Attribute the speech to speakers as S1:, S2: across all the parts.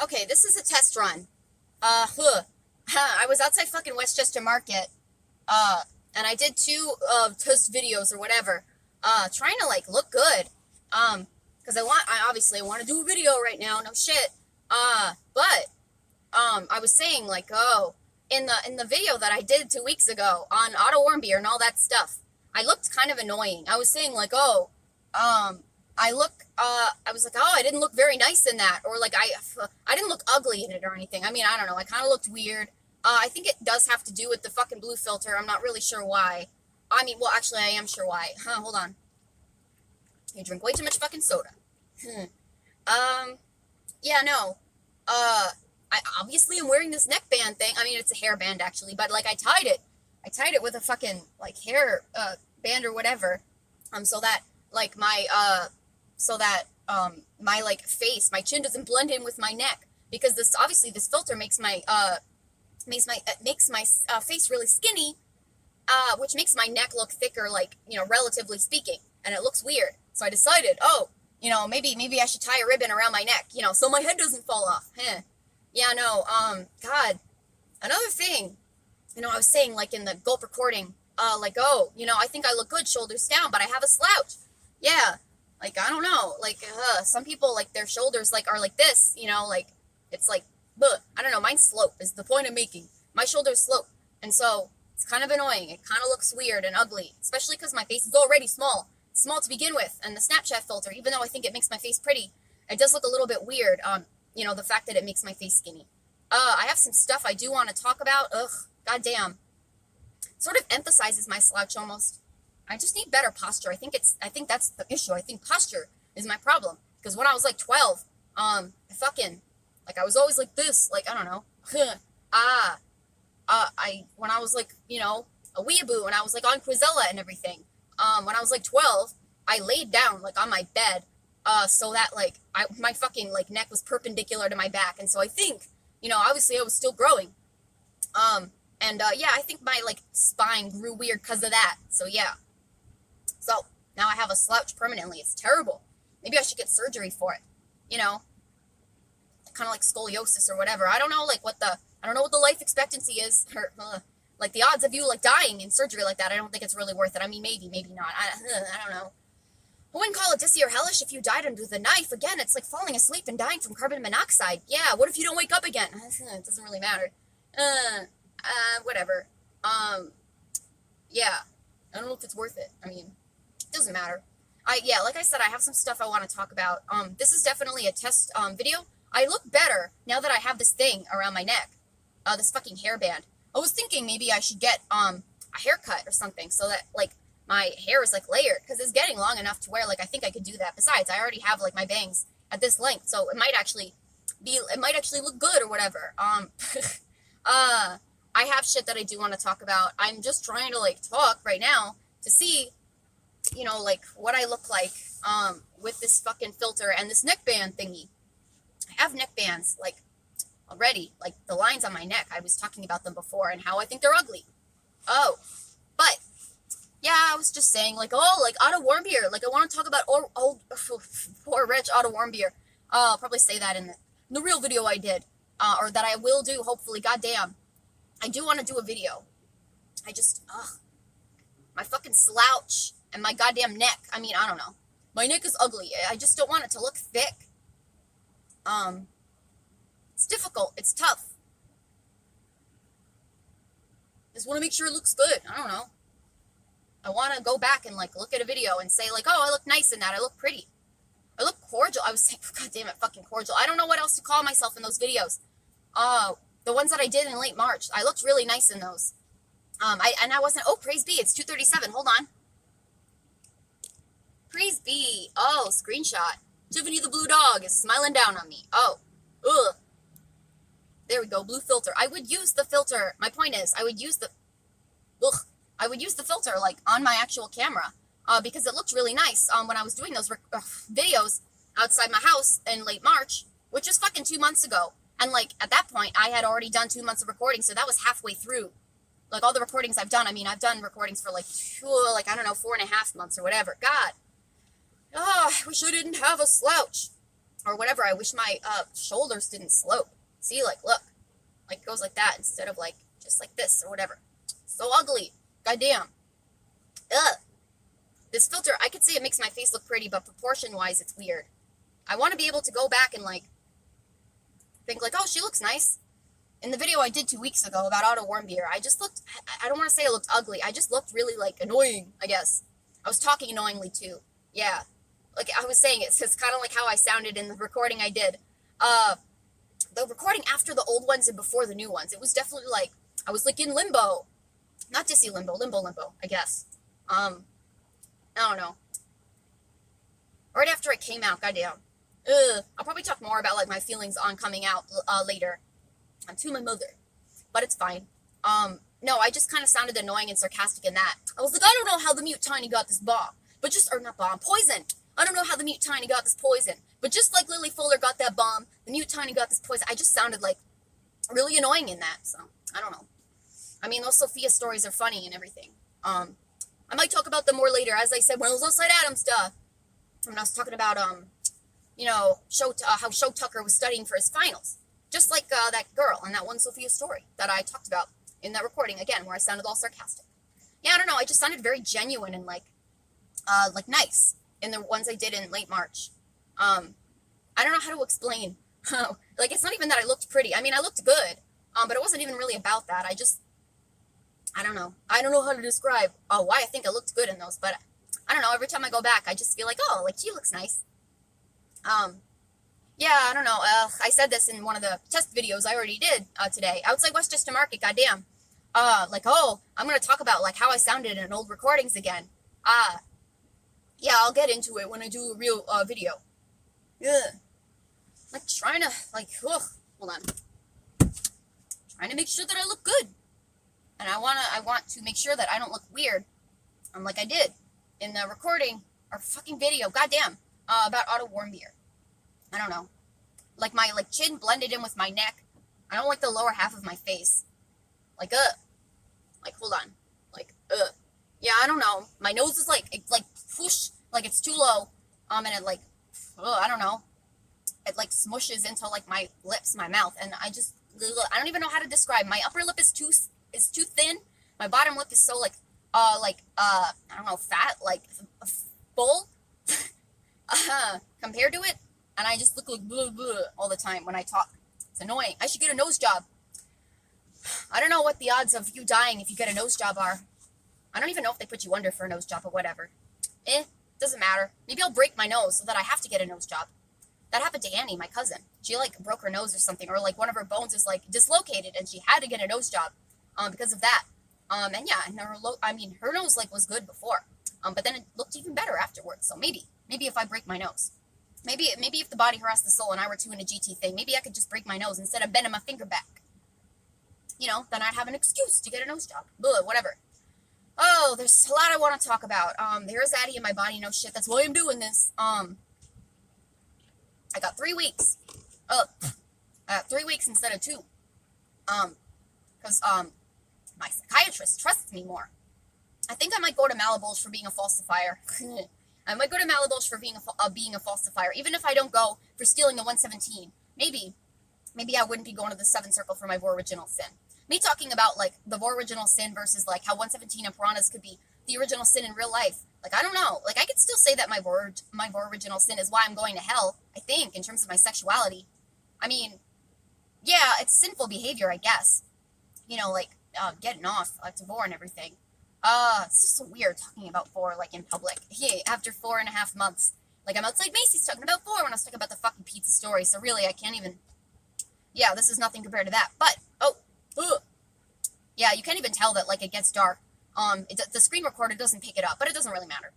S1: Okay, this is a test run. I was outside fucking Westchester Market, uh, and I did two test videos or whatever, trying to like look good, because I obviously want to do a video right now, no shit, but I was saying like, oh, in the video that I did 2 weeks ago on auto warm beer and all that stuff, I looked kind of annoying. I was saying like, oh, I was like, oh, I didn't look very nice in that, or like I didn't look ugly in it or anything. I mean, I don't know. I kind of looked weird. I think it does have to do with the fucking blue filter. I'm not really sure why. I mean, well, actually, I am sure why. Hold on. You drink way too much fucking soda. Yeah, no. I obviously am wearing this neckband thing. I mean, it's a hairband actually, but like I tied it. I tied it with a fucking like hair band or whatever, so that like my like face, my chin doesn't blend in with my neck because this obviously this filter makes my face really skinny, which makes my neck look thicker, like relatively speaking, and it looks weird. So I decided, oh, maybe I should tie a ribbon around my neck, so my head doesn't fall off. Yeah, no, God, another thing, I was saying like in the gulp recording, like, oh, I think I look good shoulders down, but I have a slouch. Yeah, like I don't know, like some people like their shoulders like are like this, like it's like, I don't know. Mine slope is the point I'm making. My shoulders slope, and so it's kind of annoying. It kind of looks weird and ugly, especially because my face is already small to begin with, and the Snapchat filter, even though I think it makes my face pretty, it does look a little bit weird. The fact that it makes my face skinny. I have some stuff I do want to talk about. Ugh, goddamn. Sort of emphasizes my slouch almost. I just need better posture. I think that's the issue. I think posture is my problem. Because when I was like 12, I was always like this, like, I don't know. When I was like, a weeaboo, and I was like on Quizella and everything. When I was like 12, I laid down like on my bed, so that like my fucking like neck was perpendicular to my back. And so I think, obviously I was still growing. Yeah, I think my like spine grew weird because of that. So yeah. So now I have a slouch permanently. It's terrible. Maybe I should get surgery for it. Kind of like scoliosis or whatever. I don't know what the life expectancy is, or like the odds of you like dying in surgery like that. I don't think it's really worth it. I mean, maybe not. I don't know. I wouldn't call it dizzy or hellish if you died under the knife. Again, it's like falling asleep and dying from carbon monoxide. Yeah, what if you don't wake up again? It doesn't really matter. Whatever. Yeah. I don't know if it's worth it. I mean, it doesn't matter. Like I said, I have some stuff I want to talk about. This is definitely a test video. I look better now that I have this thing around my neck. This fucking hairband. I was thinking maybe I should get a haircut or something so that like my hair is like layered, because it's getting long enough to where like I think I could do that. Besides, I already have like my bangs at this length, so it might actually look good or whatever. I have shit that I do want to talk about. I'm just trying to like talk right now to see, like what I look like with this fucking filter and this neckband thingy. I have neckbands like already, like the lines on my neck. I was talking about them before and how I think they're ugly. Oh, but yeah, I was just saying like, oh, like auto warm beer. Like I want to talk about old poor rich auto warm beer. I'll probably say that in the real video I did, or that I will do. Hopefully, goddamn, I do want to do a video. I just, my fucking slouch and my goddamn neck. I mean, I don't know. My neck is ugly. I just don't want it to look thick. It's difficult. It's tough. Just want to make sure it looks good. I don't know. I want to go back and like look at a video and say like, oh, I look nice in that. I look pretty. I look cordial. I was saying, God damn it, fucking cordial. I don't know what else to call myself in those videos. The ones that I did in late March, I looked really nice in those. I wasn't. Oh, praise be. It's 2:37. Hold on. Praise be. Oh, screenshot. Tiffany the blue dog is smiling down on me. Oh, ugh. There we go. Blue filter. I would use the filter. My point is, I would use the filter like on my actual camera, because it looked really nice when I was doing those videos outside my house in late March, which was fucking 2 months ago. And like at that point, I had already done 2 months of recording, so that was halfway through. Like all the recordings I've done. I mean, I've done recordings for like I don't know, 4.5 months or whatever. God, oh, I wish I didn't have a slouch. or whatever. I wish my shoulders didn't slope. See, like, look, like it goes like that instead of like just like this or whatever. So ugly. Goddamn. Ugh. This filter, I could say it makes my face look pretty, but proportion-wise, it's weird. I want to be able to go back and like think like, oh, she looks nice. In the video I did 2 weeks ago about Otto Warmbier, I just looked, I don't want to say I looked ugly. I just looked really like annoying, I guess. I was talking annoyingly too. Yeah. Like I was saying, it's kind of like how I sounded in the recording I did. The recording after the old ones and before the new ones, it was definitely like, I was like in limbo. Not Dissy limbo, limbo, I guess. I don't know. Right after it came out, goddamn. I'll probably talk more about like my feelings on coming out later. To my mother, but it's fine. No, I just kind of sounded annoying and sarcastic in that. I was like, I don't know how the mute tiny got this bomb, but just, or not bomb, poison. I don't know how the mute tiny got this poison, but just like Lily Fuller got that bomb, the mute tiny got this poison. I just sounded like really annoying in that, so I don't know. I mean, those Sophia stories are funny and everything. I might talk about them more later, as I said when I was outside Adam stuff. When I was talking about you know, how Show Tucker was studying for his finals. Just like that girl in that one Sophia story that I talked about in that recording, again, where I sounded all sarcastic. Yeah, I don't know, I just sounded very genuine and like nice in the ones I did in late March. I don't know how to explain. Like, it's not even that I looked pretty. I mean, I looked good, but it wasn't even really about that. I don't know. I don't know how to describe why I think I looked good in those, but I don't know, every time I go back, I just feel like, oh, like, she looks nice. Yeah, I don't know. I said this in one of the test videos I already did today. Outside Westchester Market, goddamn. Like, oh, I'm going to talk about, like, how I sounded in old recordings again. Yeah, I'll get into it when I do a real video. Yeah. Like, trying to, like, ugh, hold on. Trying to make sure that I look good. And I want to make sure that I don't look weird. Like I did in the recording, or fucking video, goddamn, about Otto Warmbier. I don't know. Like, my, like, chin blended in with my neck. I don't like the lower half of my face. Like, like, hold on. Like, yeah, I don't know. My nose is, like, whoosh, like, it's too low. And it, like, I don't know. It, like, smushes into, like, my lips, my mouth. And I don't even know how to describe. My upper lip is too thin. My bottom lip is so, like, I don't know, fat, like, full. Compared to it. And I just look like blah, blah all the time when I talk. It's annoying. I should get a nose job. I don't know what the odds of you dying if you get a nose job are. I don't even know if they put you under for a nose job or whatever. Doesn't matter. Maybe I'll break my nose so that I have to get a nose job. That happened to Annie, my cousin. She, like, broke her nose or something, or, like, one of her bones is, like, dislocated, and she had to get a nose job because of that. And yeah, and her nose, like, was good before. But then it looked even better afterwards. So maybe if I break my nose. Maybe if the body harassed the soul and I were to in a GT thing, maybe I could just break my nose instead of bending my finger back. You know, then I'd have an excuse to get a nose job. Blah, whatever. Oh, there's a lot I want to talk about. There's Addie in my body, no shit. That's why I'm doing this. I got 3 weeks. I got 3 weeks instead of 2. Because, my psychiatrist trusts me more. I think I might go to Malibulge for being a falsifier. I might go to Malibulge for being a falsifier, even if I don't go for stealing the 117. Maybe I wouldn't be going to the 7 circle for my Vor Original Sin. Me talking about, like, the Vor Original Sin versus, like, how 117 and Piranhas could be the original sin in real life. Like, I don't know. Like, I could still say that my Vor Original Sin is why I'm going to hell, I think, in terms of my sexuality. I mean, yeah, it's sinful behavior, I guess. You know, like, getting off to Vor and everything. It's just so weird talking about Vor, like, in public. Hey, after 4.5 months. Like, I'm outside Macy's talking about Vor when I was talking about the fucking pizza story, so really, I can't even... Yeah, this is nothing compared to that, but... Yeah, you can't even tell that, like, it gets dark. The screen recorder doesn't pick it up, but it doesn't really matter.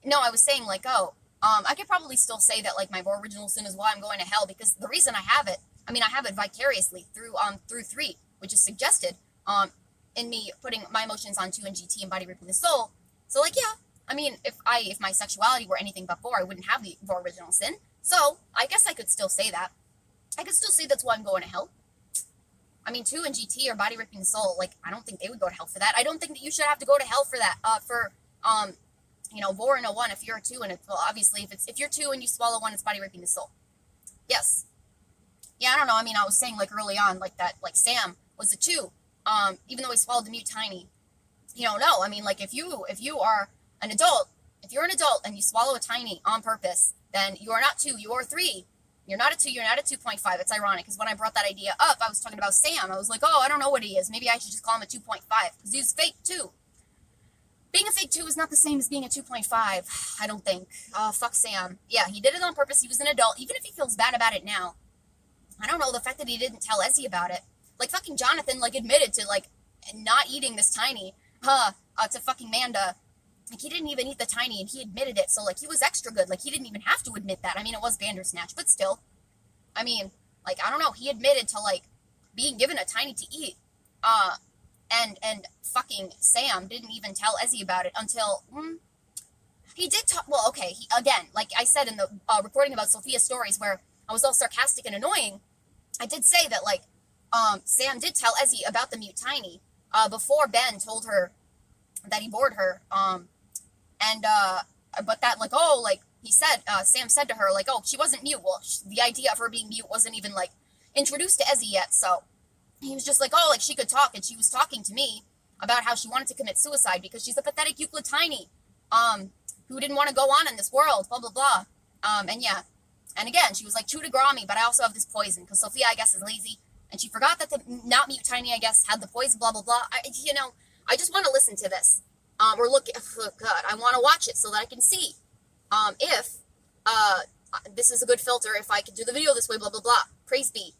S1: No, I was saying, like, I could probably still say that, like, my Vor Original Sin is why I'm going to hell, because the reason I have it, I have it vicariously through 3, which is suggested, in me putting my emotions on 2 and GT and Body Ripping the Soul. So, like, yeah, if my sexuality were anything but Vor, I wouldn't have the Vor Original Sin. So, I guess I could still say that. I could still say that's why I'm going to hell. 2 and GT or Body Ripping the Soul, like, I don't think they would go to hell for that. I don't think that you should have to go to hell for that, for You know, Vor and a 1 if you're a 2, and it's, well, obviously, if you're 2 and you swallow 1, it's body raping the soul. Yes. Yeah, I don't know. I mean, I was saying, like, early on, like, that, like, Sam was a 2, even though he swallowed the mute tiny. You know, no, I mean, like, if you are an adult, if you're an adult and you swallow a tiny on purpose, then you are not 2, you are 3. You're not a 2, you're not a 2.5. It's ironic, because when I brought that idea up, I was talking about Sam. I was like, oh, I don't know what he is. Maybe I should just call him a 2.5, because he's fake 2. Being a fake 2 is not the same as being a 2.5, I don't think. Fuck Sam. Yeah, he did it on purpose. He was an adult. Even if he feels bad about it now, I don't know, the fact that he didn't tell Ezzy about it. Like, fucking Jonathan, like, admitted to, like, not eating this tiny, to fucking Manda. Like, he didn't even eat the tiny, and he admitted it, so, like, he was extra good. Like, he didn't even have to admit that. I mean, it was Bandersnatch, but still. I mean, like, I don't know, he admitted to, like, being given a tiny to eat. And fucking Sam didn't even tell Ezzy about it until, he did talk, well, okay, again, like I said in the recording about Sophia's stories where I was all sarcastic and annoying, I did say that, like, Sam did tell Ezzy about the mute tiny, before Ben told her that he bored her, but that, like, oh, like, he said, Sam said to her, like, oh, she wasn't mute, well, the idea of her being mute wasn't even, like, introduced to Ezzy yet, so he was just like, oh, like, she could talk, and she was talking to me about how she wanted to commit suicide because she's a pathetic Euclid tiny, who didn't want to go on in this world, blah, blah, blah, and yeah, and again, she was like, true to Grommy, but I also have this poison, because Sophia, I guess, is lazy, and she forgot that the not mute tiny, I guess, had the poison, blah, blah, blah. I just want to listen to this, or look, oh, God, I want to watch it so that I can see, if, this is a good filter, if I could do the video this way, blah, blah, blah. Praise be.